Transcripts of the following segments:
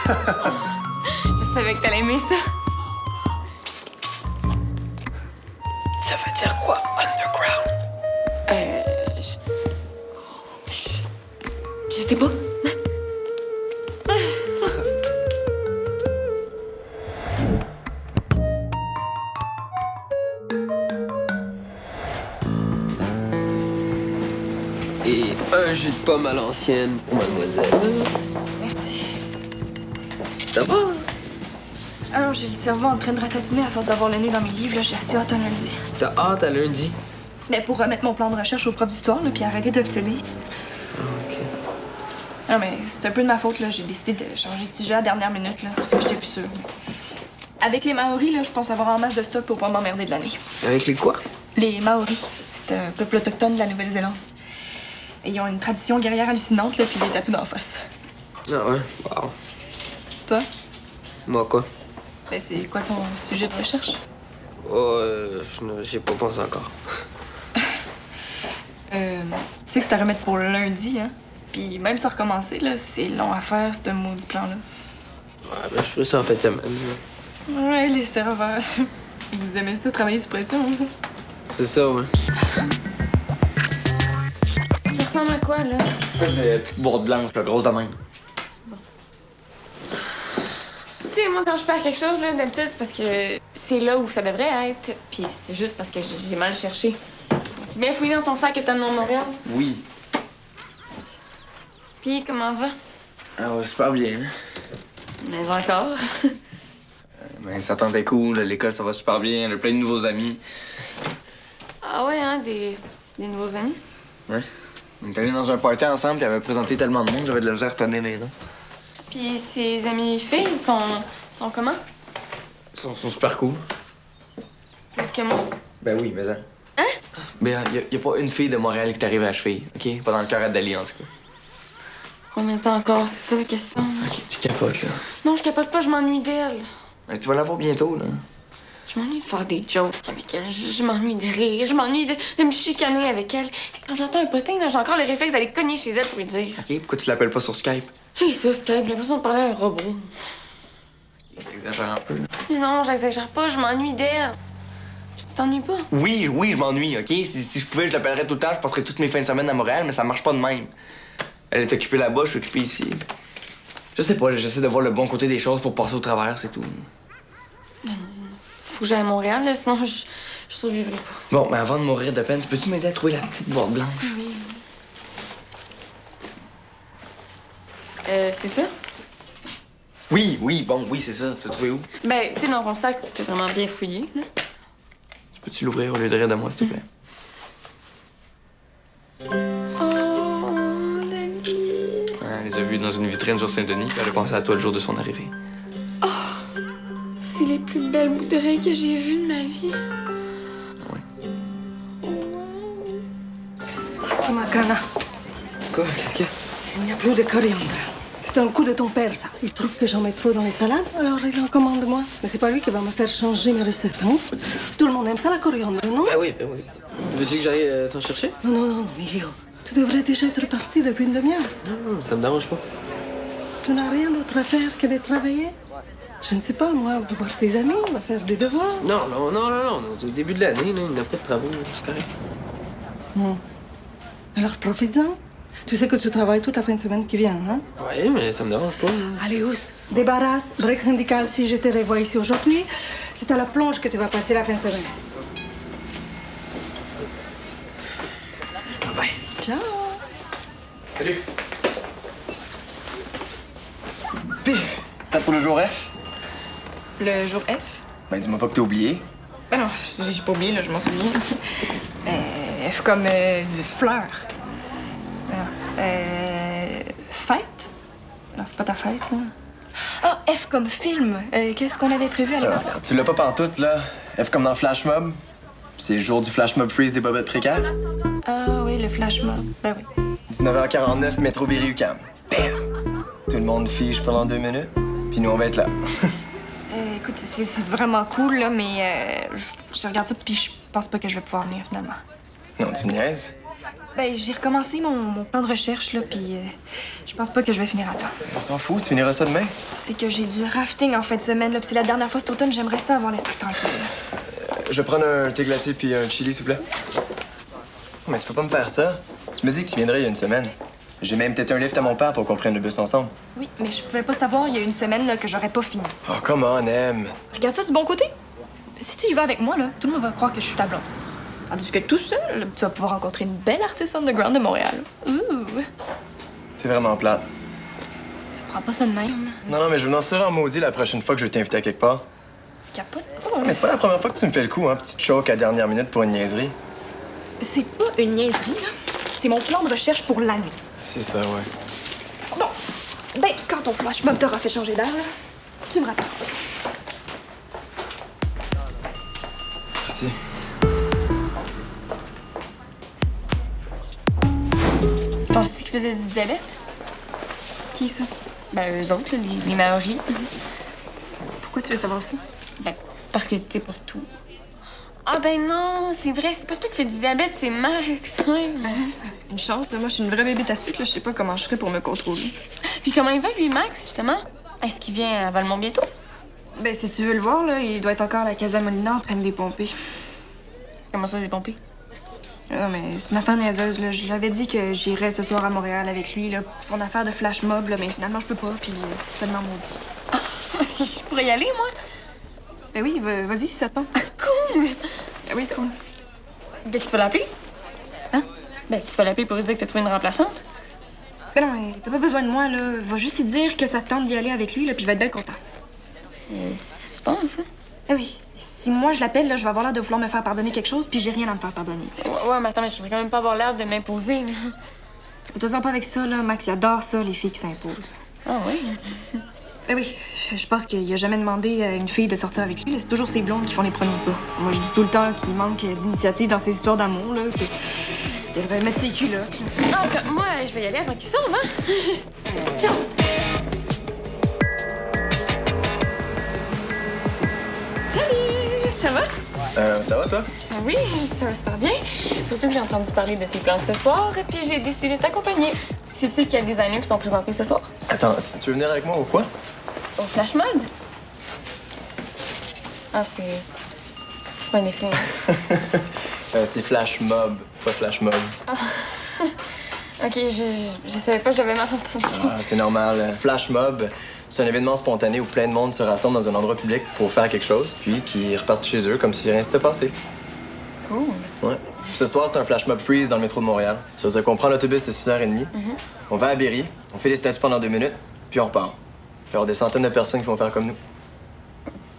Je savais que t'allais aimer ça. Ça veut dire quoi, underground? Je sais pas. Et un jus de pomme à l'ancienne pour mademoiselle. Merci. Ça va? Alors, j'ai le cerveau en train de ratatiner à force d'avoir le nez dans mes livres. Là, j'ai assez hâte un lundi. T'as hâte à lundi? Mais pour remettre mon plan de recherche au prof d'histoire, là, puis arrêter d'obséder. OK. Non, mais c'est un peu de ma faute, là. J'ai décidé de changer de sujet à la dernière minute, là, parce que j'étais plus sûre. Avec les Maoris, là, je pense avoir en masse de stock pour pas m'emmerder de l'année. Avec les quoi? Les Maoris, c'est un peuple autochtone de la Nouvelle-Zélande. Et ils ont une tradition guerrière hallucinante, là, puis des tatous d'en face. Ah ouais? Wow. Toi? Moi quoi? Ben, c'est quoi ton sujet de recherche? Oh, j'ai pas pensé encore. Tu sais que c'est à remettre pour lundi, hein? Puis même sans recommencer, là, c'est long à faire, ce maudit plan-là. Ouais, ben je ferai ça en fin de semaine. Là. Ouais, les serveurs. Vous aimez ça, travailler sous pression, ça? C'est ça, ouais. Ça ressemble à quoi, là? Espèce de petite boîte blanche, là, grosse de même. Tu sais, moi, quand je perds quelque chose, là, d'habitude, c'est parce que c'est là où ça devrait être. Puis c'est juste parce que j'ai mal cherché. Tu bien fouillé dans ton sac que t'as amené à Montréal? Oui. Puis comment va? Ah ouais, super bien. Mais encore. Ben, ça tentait cool, l'école ça va super bien, on a plein de nouveaux amis. Ah ouais, hein, des nouveaux amis? Ouais. On est allés dans un party ensemble, puis elle m'a présenté tellement de monde, j'avais de la misère à retenir mes noms. Puis ses amis filles sont comment? Ils sont super cool. Plus que moi. Ben oui, mais ça. Hein? Ben, y a pas une fille de Montréal qui t'arrive à la cheville, OK? Pas dans le cœur à Dali, en tout cas. Combien de temps encore? C'est ça la question. OK, tu capotes, là. Non, je capote pas, je m'ennuie d'elle. Ben, tu vas la voir bientôt, là. Je m'ennuie de faire des jokes avec elle. Je m'ennuie de rire. Je m'ennuie de me chicaner avec elle. Quand j'entends un potin, là, j'ai encore le réflexe d'aller cogner chez elle pour lui dire. OK, pourquoi tu l'appelles pas sur Skype? J'ai ça, Skype. J'ai l'impression de parler à un robot. T'exagères un peu, là. Mais non, j'exagère pas. Je m'ennuie d'elle. Tu t'ennuies pas? Oui, je m'ennuie, OK? Si je pouvais, je l'appellerais tout le temps, je passerais toutes mes fins de semaine à Montréal, mais ça marche pas de même. Elle est occupée là-bas, je suis occupé ici. Je sais pas, là, j'essaie de voir le bon côté des choses pour passer au travers, c'est tout. Faut que j'aille à Montréal, là, sinon je survivrai pas. Bon, mais avant de mourir de peine, peux-tu m'aider à trouver la petite boîte blanche? Oui. C'est ça? Oui, c'est ça. Tu l'as trouvé où? Ben, tu sais, dans ton sac, t'es vraiment bien fouillé, là. Peux-tu l'ouvrir au lieu de rire de moi, s'il te plaît? Oh, David. Elle les a vus dans une vitrine sur Saint-Denis, puis elle a pensé à toi le jour de son arrivée. C'est les plus belles boucles d'oreilles que j'ai vues de ma vie. Oui. Makana, Quoi? Qu'est-ce qu'il y a? il n'y a plus de coriandre. C'est un coup de ton père, ça. Il trouve que j'en mets trop dans les salades, alors il en commande moi. Mais c'est pas lui qui va me faire changer mes recettes, hein? Tout le monde aime ça, la coriandre, non? Ben oui, ben oui. Veux-tu que j'aille t'en chercher? Non, Miguel. Tu devrais déjà être parti depuis une demi-heure. Non, ça me dérange pas. Tu n'as rien d'autre à faire que de travailler? Je ne sais pas, moi, va voir tes amis, va faire des devoirs. Non. Au début de l'année, là, il n'y a pas de travaux, c'est correct. Alors profite-en. Tu sais que tu travailles toute la fin de semaine qui vient, hein? Oui, mais ça me dérange pas. Hein. Allez, Ous, débarrasse, break syndical. Si je te revois ici aujourd'hui, c'est à la plonge que tu vas passer la fin de semaine. Bye. Ciao. Salut. Puis, prête pour le jour F? Le jour F? Ben, dis-moi pas que t'as oublié. Ben non, j'ai pas oublié, là, je m'en souviens. F comme fleur. Fête? Non, c'est pas ta fête, là. Ah, F comme film. Qu'est-ce qu'on avait prévu à l'époque? Tu l'as pas pantoute, là. F comme dans Flash Mob. C'est le jour du Flash Mob Freeze des bobettes précaires. Ah oui, le flash mob. Ben oui. 19h49, métro Berry-UQAM. Bam! Tout le monde fige pendant 2 minutes, puis nous, on va être là. Écoute, c'est vraiment cool, là, mais je regarde ça, puis je pense pas que je vais pouvoir venir, finalement. Non, tu me niaises? Ben, j'ai recommencé mon plan de recherche, là, puis je pense pas que je vais finir à temps. On s'en fout, tu finiras ça demain. C'est que j'ai du rafting en fin de semaine, là, puis c'est la dernière fois cet automne, j'aimerais ça avoir l'esprit tranquille. Je vais prendre un thé glacé puis un chili, s'il vous plaît. Mais tu peux pas me faire ça. Tu me dis que tu viendrais il y a une semaine. J'ai même peut-être un lift à mon père pour qu'on prenne le bus ensemble. Oui, mais je pouvais pas savoir il y a une semaine là, que j'aurais pas fini. Oh, come on, Em. Regarde ça du bon côté. Si tu y vas avec moi, là, tout le monde va croire que je suis ta blonde. Tandis que tout seul, tu vas pouvoir rencontrer une belle artiste underground de Montréal. Ouh! T'es vraiment plate. Prends pas ça de même. Non, mais je vais m'en serai en maudit la prochaine fois que je vais t'inviter à quelque part. Capote. Mais c'est pas la première fois que tu me fais le coup, hein, petite choke à dernière minute pour une niaiserie. C'est pas une niaiserie, là. C'est mon plan de recherche pour l'année. C'est ça, ouais. Bon, ben, quand ton flash mob t'aura fait changer d'air, là, tu me rappelles. Merci. Penses-tu qu'ils faisaient du diabète? Qui, ça? Ben, eux autres, là, les Maoris. Pourquoi tu veux savoir ça? Ben, parce que t'es pour tout. Ah ben non, c'est vrai, c'est pas toi qui fais du diabète, c'est Max. Ouais. Une chance, là. Moi, je suis une vraie bébé à sucre, là. Je sais pas comment je ferais pour me contrôler. Puis comment il va, lui, Max, justement? Est-ce qu'il vient à Valmont bientôt? Ben, si tu veux le voir, là, il doit être encore à la Casa Molina en train de dépomper. Comment ça, des pompés? Non, mais c'est une affaire niaiseuse, là. Je lui avais dit que j'irais ce soir à Montréal avec lui, là, pour son affaire de flash mob, là, mais finalement, je peux pas, puis ça m'en maudit. Je pourrais y aller, moi? Ben oui, vas-y, si ça te tente. Cool! Ben oui, cool. Ben, tu vas l'appeler? Hein? Ben, tu vas l'appeler pour lui dire que t'as trouvé une remplaçante? Ben non, mais t'as pas besoin de moi, là. Va juste lui dire que ça te tente d'y aller avec lui, là, puis il va être bien content. Tu penses, hein? Ben oui. Si moi, je l'appelle, là, je vais avoir l'air de vouloir me faire pardonner quelque chose, puis j'ai rien à me faire pardonner. Ouais, mais attends, mais je voudrais quand même pas avoir l'air de m'imposer, là. Fais-toi pas avec ça, là. Max, il adore ça, les filles qui s'imposent. Ah oui? Ben oui, je pense qu'il a jamais demandé à une fille de sortir avec lui. Là. C'est toujours ses blondes qui font les premiers pas. Moi, je dis tout le temps qu'il manque d'initiative dans ces histoires d'amour, là. Il devrait mettre ses culottes. En tout cas, moi, je vais y aller avant qu'ils sortent, hein? Viens. Salut! Ça va? Ça va, toi? Ah oui, ça va super bien. Surtout que j'ai entendu parler de tes plans de ce soir, puis j'ai décidé de t'accompagner. Sais-tu qu'il y a des designers qui sont présentés ce soir? Attends, tu veux venir avec moi ou quoi? Au Flash Mode? Ah, c'est pas une définition. C'est Flash Mob, pas Flash Mob. OK, je savais pas que j'avais mal entendu. Ah, c'est normal. Flash Mob, c'est un événement spontané où plein de monde se rassemble dans un endroit public pour faire quelque chose, puis qui repartent chez eux comme si rien s'était passé. Cool. Ouais. Ce soir, c'est un Flash Mob Freeze dans le métro de Montréal. Ça veut dire qu'on prend l'autobus de 6h30, on va à Berry, on fait les statues pendant 2 minutes, puis on repart. Il va y avoir des centaines de personnes qui vont faire comme nous.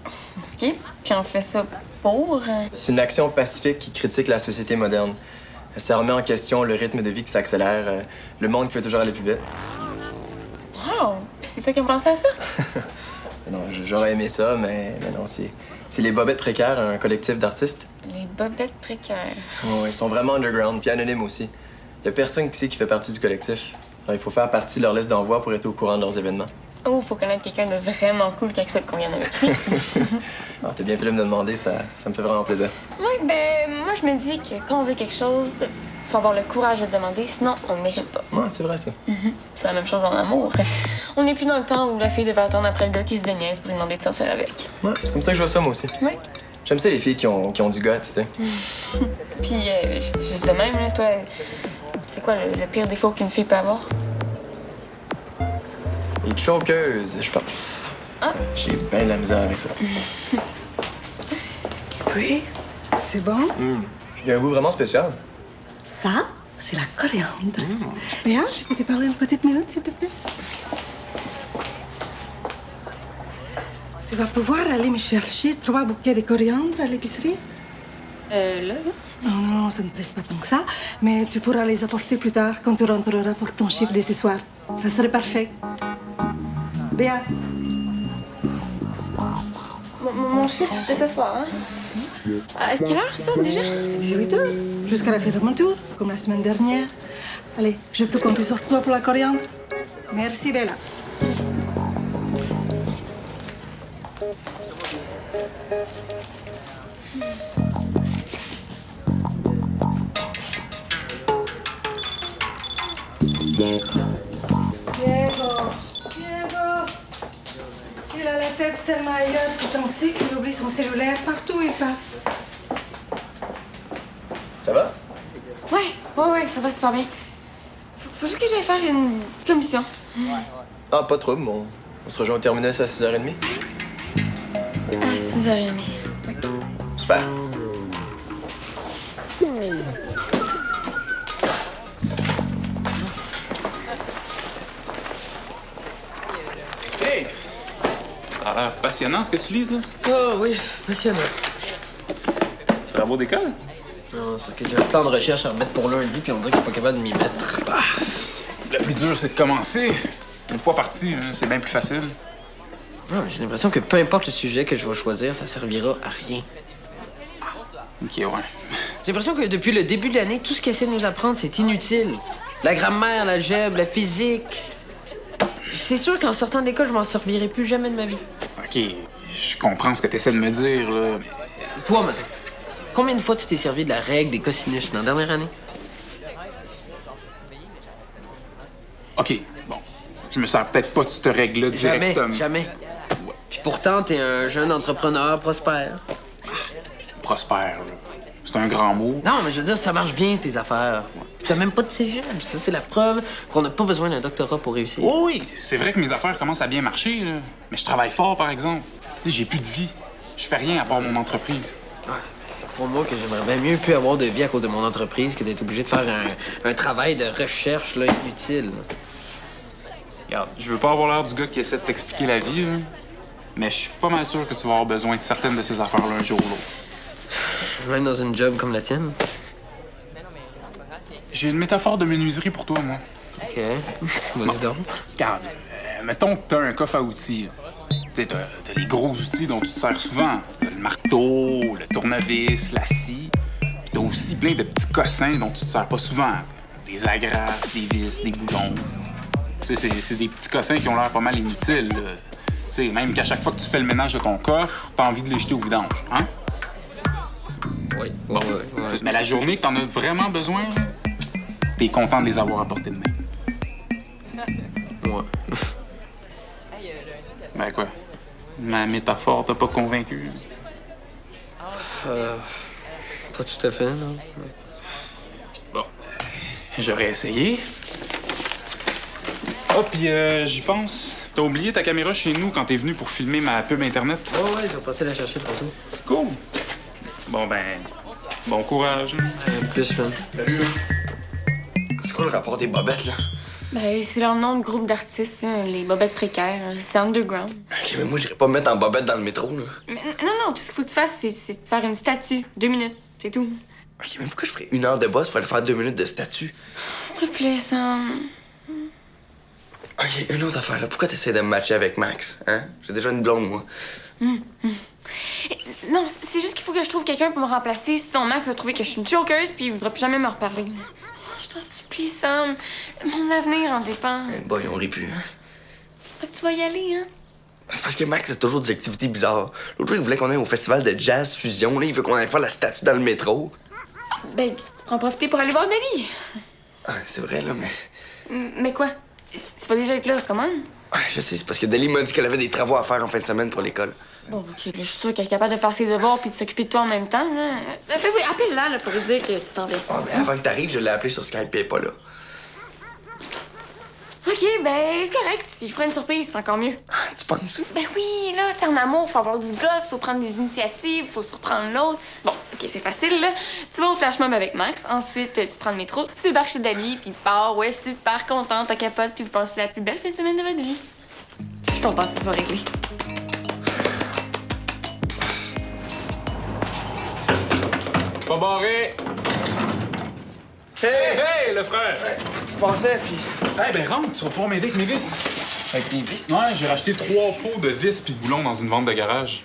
OK, puis on fait ça pour... C'est une action pacifique qui critique la société moderne. Ça remet en question le rythme de vie qui s'accélère, le monde qui veut toujours aller plus vite. Wow! Puis c'est toi qui as pensé à ça? Non, j'aurais aimé ça, mais non, c'est les Bobettes Précaires, un collectif d'artistes. Les bobettes précaires. Ouais, ils sont vraiment underground, puis anonymes aussi. Il y a personne qui sait qui fait partie du collectif. Alors, il faut faire partie de leur liste d'envoi pour être au courant de leurs événements. Oh, faut connaître quelqu'un de vraiment cool qui accepte qu'on vienne avec lui. Alors, t'es bien fait de me demander, ça me fait vraiment plaisir. Oui, ben, moi, je me dis que quand on veut quelque chose, faut avoir le courage de le demander, sinon on le mérite pas. Ouais, c'est vrai, ça. C'est la même chose en amour. On n'est plus dans le temps où la fille devait attendre après le gars qui se déniaise pour lui demander de sortir avec. Ouais, c'est comme ça que je vois ça, moi aussi. Oui. J'aime ça, les filles qui ont du gars, tu sais. Puis, juste de même, là, toi, c'est quoi le pire défaut qu'une fille peut avoir? Les chokeuses, je pense. Ah? J'ai bien de la misère avec ça. Oui, c'est bon. Il y a un goût vraiment spécial. Ça, c'est la coriandre. Léa, je peux te parler une petite minute, s'il te plaît? Tu vas pouvoir aller me chercher 3 bouquets de coriandre à l'épicerie? Là? Non, ça ne presse pas tant que ça, mais tu pourras les apporter plus tard quand tu rentreras pour ton chiffre de ce soir. Ça serait parfait. Béa, Mon chiffre de ce soir, hein? À quelle heure, ça, déjà? 18h, jusqu'à la fermeture, comme la semaine dernière. Allez, je peux compter sur toi pour la coriandre? Merci, Bella. Diego. Il a la tête tellement ailleurs ces temps-ci qu'il oublie son cellulaire partout où il passe. Ça va? Ouais, ça va super bien. Faut juste que j'aille faire une commission. Ah, pas de trouble, on se rejoint au terminus à 6h30. À 6h30. Oui. Super. Hey! Ça a l'air passionnant ce que tu lis, toi. Oh oui, passionnant. Travaux d'école? Non, c'est parce que j'ai un plan de recherche à remettre pour lundi, puis on dirait que je suis pas capable de m'y mettre. Le plus dur, c'est de commencer. Une fois parti, hein, c'est bien plus facile. Ah, j'ai l'impression que peu importe le sujet que je vais choisir, ça servira à rien. Ok, ouais. J'ai l'impression que depuis le début de l'année, tout ce qu'ils essaient de nous apprendre, c'est inutile. La grammaire, l'algèbre, la physique. C'est sûr qu'en sortant de l'école, je m'en servirai plus jamais de ma vie. Ok, je comprends ce que tu essaies de me dire, là. Toi, Mathieu, combien de fois tu t'es servi de la règle des cosinus dans la dernière année? Ok, bon. Je me sers peut-être pas de cette règle-là directement. Jamais. Puis pourtant, t'es un jeune entrepreneur prospère. Prospère, là. C'est un grand mot. Non, mais je veux dire, ça marche bien, tes affaires. Puis t'as même pas de cégep. Ça, c'est la preuve qu'on n'a pas besoin d'un doctorat pour réussir. Oh oui, c'est vrai que mes affaires commencent à bien marcher, là. Mais je travaille fort, par exemple. Tu sais, j'ai plus de vie. Je fais rien à part mon entreprise. Pour moi, que j'aimerais bien mieux plus avoir de vie à cause de mon entreprise que d'être obligé de faire un travail de recherche là, inutile. Regarde, je veux pas avoir l'air du gars qui essaie de t'expliquer la vie, là. Mais je suis pas mal sûr que tu vas avoir besoin de certaines de ces affaires-là un jour ou l'autre. Même dans une job comme la tienne. J'ai une métaphore de menuiserie pour toi, moi. OK. Vas-y donc. Regarde, mettons que t'as un coffre à outils. Tu sais, t'as les gros outils dont tu te sers souvent. T'as le marteau, le tournevis, la scie. Puis t'as aussi plein de petits cossins dont tu te sers pas souvent. Des agrafes, des vis, des boulons. Tu sais, c'est des petits cossins qui ont l'air pas mal inutiles, là. Tu sais, même qu'à chaque fois que tu fais le ménage de ton coffre, t'as envie de les jeter au vidange, hein? Oui, Bon. Mais la journée que t'en as vraiment besoin, là, t'es content de les avoir à portée de main. Ouais. Ben quoi? Ma métaphore t'a pas convaincu? Pas tout à fait, non. Bon. J'aurais essayé. Oh, puis j'y pense. T'as oublié ta caméra chez nous quand t'es venu pour filmer ma pub Internet? Oh, ouais, je vais passer la chercher tantôt. Cool. Bon, ben, bon courage. Plus fun. Salut. C'est quoi le rapport des bobettes, là? Ben, c'est leur nom de groupe d'artistes, hein, les bobettes précaires. C'est underground. Ok, mais moi, j'irais pas me mettre en bobette dans le métro, là. Mais non, tout ce qu'il faut que tu fasses, c'est de faire une statue. 2 minutes, c'est tout. Ok, mais pourquoi je ferais 1 heure de boss pour aller faire 2 minutes de statut? S'il te plaît, Sam. Ok, une autre affaire, là. Pourquoi t'essaies de me matcher avec Max, hein? J'ai déjà une blonde, moi. Non, c'est juste qu'il faut que je trouve quelqu'un pour me remplacer. Sinon, Max va trouver que je suis une jokeuse puis il voudra plus jamais me reparler. Je t'en supplie, Sam. Mon avenir en dépend. Eh boy, on rit plus, hein? Fait que tu vas y aller, hein? C'est parce que Max a toujours des activités bizarres. L'autre jour, il voulait qu'on aille au festival de jazz fusion. Là, il veut qu'on aille faire la statue dans le métro. Ben, tu pourras en profiter pour aller voir Dali. Ah, c'est vrai, là, mais... Mais quoi? Tu vas déjà être là, comment? Ah, je sais, c'est parce que Dali m'a dit qu'elle avait des travaux à faire en fin de semaine pour l'école. Bon, OK, là, je suis sûre qu'elle est capable de faire ses devoirs puis de s'occuper de toi en même temps, là. Ben oui, appelle-la, là, pour lui dire que tu t'en vais. Ah, mais avant que t'arrives, je l'ai appelé sur Skype et elle est pas là. OK, ben, c'est correct. Tu lui feras une surprise, c'est encore mieux. Ah, tu penses? Ben oui, là, t'es en amour, faut avoir du gosse, faut prendre des initiatives, faut surprendre l'autre. Bon, OK, c'est facile, là. Tu vas au flash mob avec Max, ensuite, tu prends le métro, tu débarques chez Dali, puis tu pars, ouais, super contente, ta capote, puis vous passez la plus belle fin de semaine de votre vie. Je suis contente que ce soit réglé. Pas barré! Hey! Hey, le frère! Tu pensais, puis... Eh ben rentre, tu vas pouvoir m'aider avec mes vis. Avec tes vis? Ouais, j'ai racheté 3 pots de vis puis de boulons dans une vente de garage.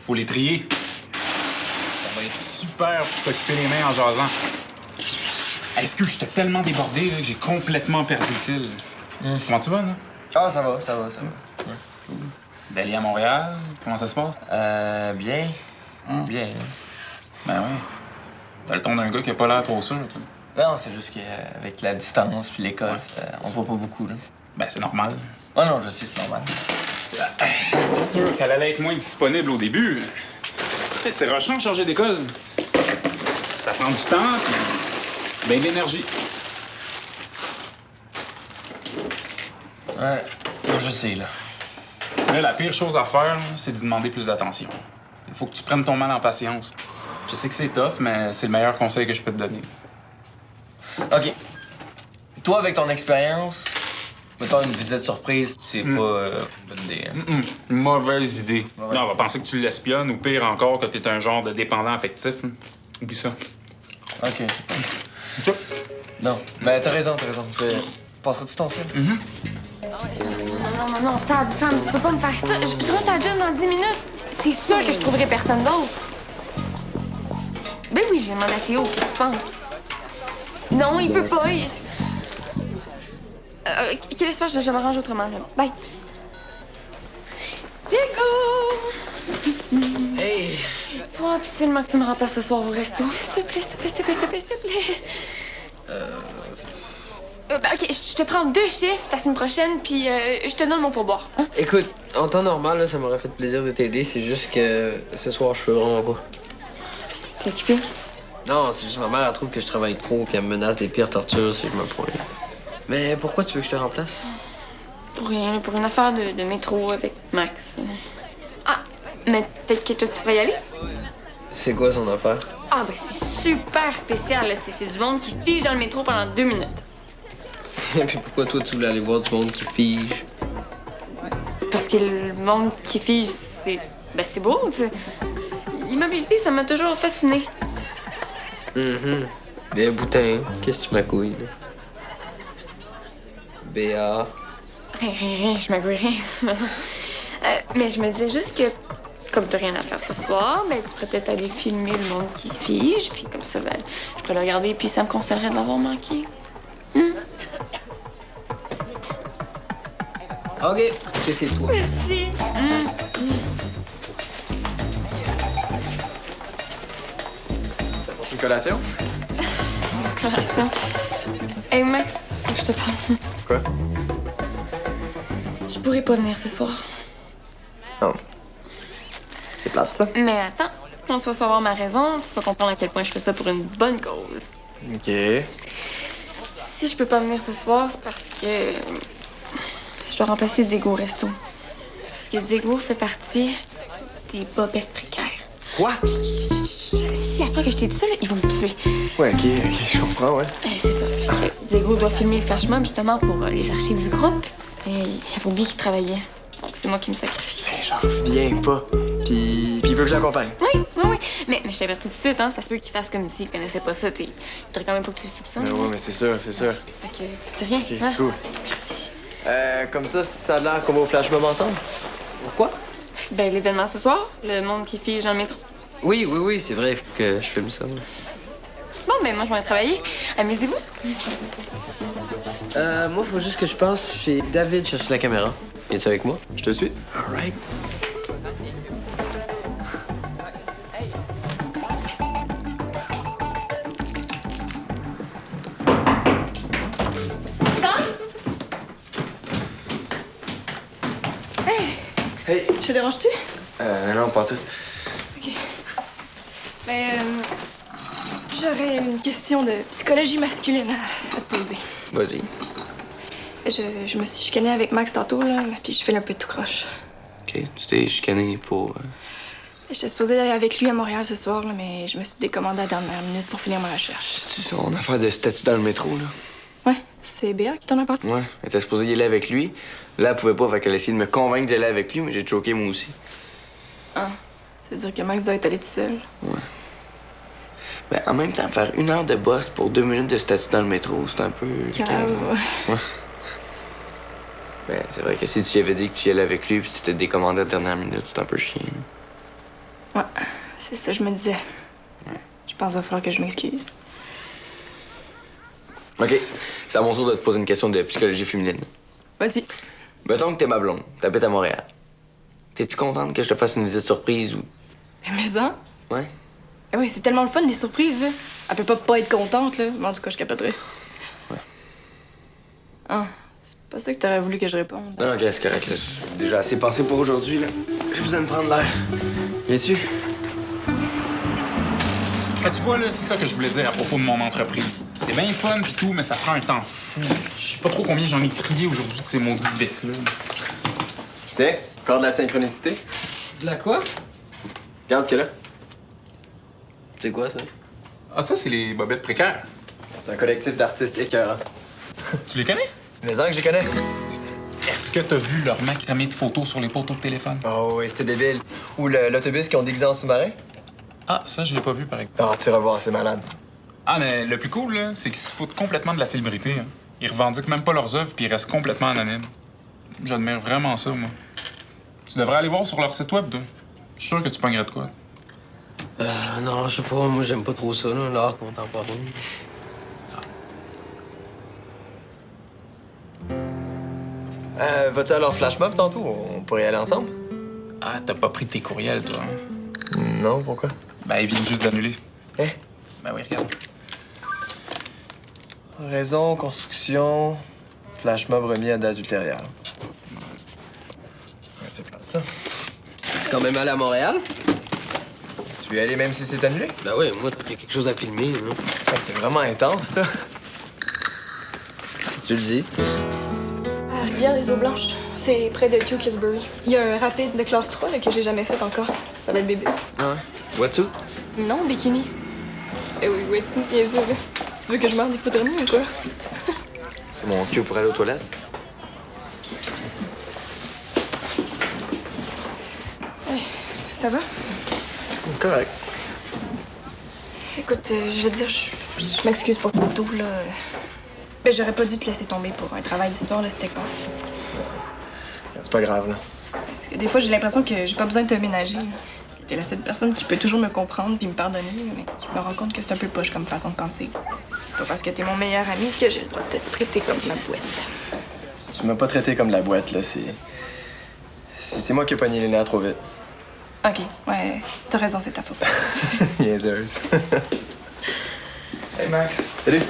Faut les trier. Ça va être super pour s'occuper les mains en jasant. Hey, excuse, j'étais tellement débordé là, que j'ai complètement perdu le fil. Comment tu vas, là? Ah, ça va. D'aller à Montréal, comment ça se passe? Bien. Bien. Ben oui. T'as le ton d'un gars qui a pas l'air trop sûr, toi. Non, c'est juste qu'avec la distance puis l'école, on se voit pas beaucoup, là. Ben, c'est normal. Ah non, je sais, c'est normal. C'était sûr qu'elle allait être moins disponible au début. C'est rushant de changer d'école. Ça prend du temps, puis bien d'énergie. Ouais, non, je sais, là. Là, la pire chose à faire, c'est d'y demander plus d'attention. Il faut que tu prennes ton mal en patience. Je sais que c'est tough, mais c'est le meilleur conseil que je peux te donner. OK. Toi, avec ton expérience, mettons une visite surprise, c'est pas une bonne idée, hein? Mauvaise idée. Mauvaise Non, on va penser que tu l'espionnes, ou pire encore, que t'es un genre de dépendant affectif. Oublie ça. OK, c'est pas... OK. Non, mais t'as raison. Passeras-tu ton sel? Non, Sam, tu peux pas me faire ça. Je rentre à job dans 10 minutes. C'est sûr que je trouverai personne d'autre. Ben oui, j'ai demandé à Théo, qu'est-ce que tu penses? Non, il peut pas. OK, laisse faire, je m'arrange autrement. Là. Bye. Diego! Hey! Faut absolument que tu me remplaces ce soir au resto. S'il te plaît, s'il te plaît, s'il te plaît, s'il te plaît, s'il te plaît. OK, je te prends 2 chiffres la semaine prochaine, puis je te donne mon pourboire. Hein? Écoute, en temps normal, là, ça m'aurait fait plaisir de t'aider. C'est juste que ce soir, je peux vraiment pas. T'es occupé? Non, c'est juste ma mère, elle trouve que je travaille trop puis elle me menace des pires tortures si je me pointe. Mais pourquoi tu veux que je te remplace? Pour rien, pour une affaire de métro avec Max. Ah, mais peut-être que toi, tu pourrais y aller? C'est quoi son affaire? Ah, ben c'est super spécial, là. C'est du monde qui fige dans le métro pendant 2 minutes. Et puis pourquoi toi, tu voulais aller voir du monde qui fige? Parce que le monde qui fige, c'est... Ben c'est beau, tu sais. L'immobilité, ça m'a toujours fasciné. Bien boutin, qu'est-ce que tu m'accouilles, là? Béa. Rien, je m'agouille rien. Mais je me disais juste que, comme t'as rien à faire ce soir, ben tu pourrais peut-être aller filmer le monde qui fige, puis comme ça, ben, je pourrais le regarder, puis ça me consolerait de l'avoir manqué. OK, est-ce que c'est toi? Merci. Une collation? Relation. Hey Max, faut que je te parle. Quoi? Je pourrais pas venir ce soir. Non. C'est plate, ça? Mais attends, quand tu vas savoir ma raison, tu vas comprendre à quel point je fais ça pour une bonne cause. OK. Si je peux pas venir ce soir, c'est parce que je dois remplacer Diego au resto. Parce que Diego fait partie des bobettes précaires. Quoi? Si après que je t'ai dit ça, là, ils vont me tuer. Ouais, OK, je comprends, ouais. C'est ça. Fait que Diego doit filmer le flash mob justement pour les archives du groupe. Et il avait oublié qu'il travaillait. Donc c'est moi qui me sacrifie. J'en reviens pas. Puis il veut que je l'accompagne. Oui. Mais je t'avertis tout de suite, hein, ça se peut qu'il fasse comme s'il connaissait pas ça, tu sais. Je voudrais quand même pas que tu le soupçonnes. Mais ouais, mais c'est sûr. Fait que, dis rien, OK, hein? cool. Merci. Comme ça a l'air qu'on va au flash mob ensemble? Pourquoi? Ben, l'événement ce soir, le monde qui fige dans le métro. Oui, c'est vrai, faut que je filme ça. Bon, ben, moi, je vais aller travailler. Amusez-vous. Moi, faut juste que je passe chez David chercher la caméra. Es-tu avec moi? Je te suis. All right. Hey! Je te dérange-tu? Non, pas tout. Ben, j'aurais une question de psychologie masculine à te poser. Vas-y. Je me suis chicanée avec Max tantôt, là, puis je fais un peu tout croche. OK, tu t'es chicané pour... J'étais supposée aller avec lui à Montréal ce soir, là, mais je me suis décommandée à la dernière minute pour finir ma recherche. C'est-tu son affaire de statut dans le métro, là? Ouais, c'est Béa qui t'en a parlé. Ouais, elle était supposée y aller avec lui. Là, elle pouvait pas, fait qu'elle a essayé de me convaincre d'y aller avec lui, mais j'ai choqué moi aussi. Ah, ça veut dire que Max doit être allé tout seul. Ouais. Ben, en même temps, faire 1 heure de boss pour 2 minutes de statut dans le métro, c'est un peu... Grave, ouais. Ouais. Ben, c'est vrai que si tu lui avais dit que tu y allais avec lui puis tu t'es décommandé à la dernière minute, c'est un peu chiant. Ouais, c'est ça, je me disais. Je pense qu'il va falloir que je m'excuse. OK, c'est à mon tour de te poser une question de psychologie féminine. Vas-y. Mettons que t'es ma blonde, t'habites à Montréal. T'es-tu contente que je te fasse une visite surprise ou... Mais ça? Ouais? Eh oui, c'est tellement le fun, les surprises, là. Elle peut pas être contente, là. Mais en tout cas, je capoterais. Ouais. Ah, c'est pas ça que t'aurais voulu que je réponde. Non, ok, c'est correct, là. J'ai déjà assez pensé pour aujourd'hui, là. J'ai besoin de prendre l'air. Viens-tu? Ah, tu vois, là, c'est ça que je voulais dire à propos de mon entreprise. C'est bien fun pis tout, mais ça prend un temps de fou. Je sais pas trop combien j'en ai trié aujourd'hui de ces maudites vis-là. Tiens, encore de la synchronicité. De la quoi? Regarde ce qu'il y a là. C'est quoi, ça? Ah, ça, c'est les bobettes précaires. C'est un collectif d'artistes écœurants. Tu les connais? Les ans que je les connais. Est-ce que t'as vu leur macramé de photos sur les poteaux de téléphone? Oh oui, c'était débile. Ou l'autobus qui ont déguisé en sous-marin. Ah, ça, je l'ai pas vu, par exemple. Ah, tu vas voir, c'est malade. Ah, mais le plus cool, là, c'est qu'ils se foutent complètement de la célébrité. Hein. Ils revendiquent même pas leurs œuvres puis ils restent complètement anonymes. J'admire vraiment ça, moi. Tu devrais aller voir sur leur site web, toi. Je suis sûr que tu pognerais de quoi. Non, je sais pas. Moi, j'aime pas trop ça, là, l'art contemporain. Vas-tu à leur flash mob tantôt? On pourrait y aller ensemble? Ah, t'as pas pris tes courriels, toi. Hein? Non, pourquoi? Ben, ils viennent juste d'annuler. Eh? Ben oui, regarde. Raison, construction, flash mob remis à date ultérieure. Ouais, c'est plate, ça. C'est quand même allé à Montréal? Tu veux y aller même si c'est annulé? Ben oui, moi, t'as quelque chose à filmer, là. Ouais, t'es vraiment intense, toi. Si tu le dis. Ah, Rivière-des-Eaux-Blanches, c'est près de Tewkesbury. Il y a un rapide de classe 3 là, que j'ai jamais fait encore. Ça va être bébé. Ah, what's-up? Non, bikini. Eh oui, wetsuit, bien sûr. Tu veux que je meure d'hypothermie ou quoi? C'est mon cul pour aller aux toilettes. Hey, ça va? Correct. Écoute, je veux dire, je m'excuse pour ton tout, là. Mais j'aurais pas dû te laisser tomber pour un travail d'histoire, là, c'était quoi? C'est pas grave, là. Parce que des fois, j'ai l'impression que j'ai pas besoin de te ménager. T'es la seule personne qui peut toujours me comprendre puis me pardonner, mais je me rends compte que c'est un peu poche comme façon de penser. C'est pas parce que t'es mon meilleur ami que j'ai le droit de te traiter comme ma boîte. Tu m'as pas traité comme de la boîte, là. C'est moi qui ai pogné les nerfs trop vite. OK, ouais, t'as raison, c'est ta faute. Niaiseuse. Hey, Max. Salut.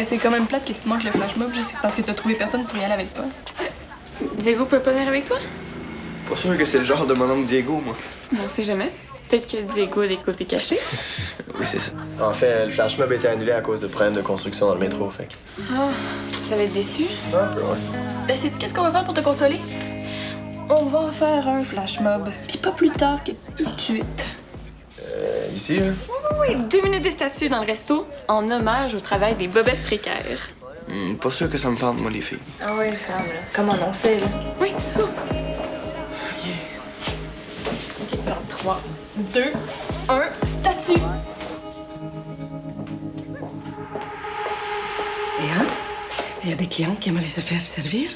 C'est quand même plate que tu manques le flash mob juste parce que t'as trouvé personne pour y aller avec toi. Diego peut pas venir avec toi? Pas sûr que c'est le genre de mon oncle Diego, moi. On sait jamais. Peut-être que Diego a des côtés cachés. Oui, c'est ça. En fait, le flash mob a été annulé à cause de problèmes de construction dans le métro, fait. Ah, ça va être déçu. Un peu, ouais. Sais-tu qu'est-ce qu'on va faire pour te consoler? On va faire un flash mob, puis pas plus tard que tout de suite. Ici, là? Oui, 2 minutes de statue dans le resto en hommage au travail des bobettes précaires. Pas sûr que ça me tente, moi, les filles. Ah ouais, Sam, là. Comment on fait, là? Oui, go! OK, alors 3, 2, 1, statue! Et Anne, il y a des clients qui aimeraient se faire servir?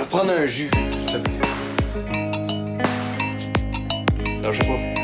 Prendre un jus, s'il te plaît. Alors, je sais pas.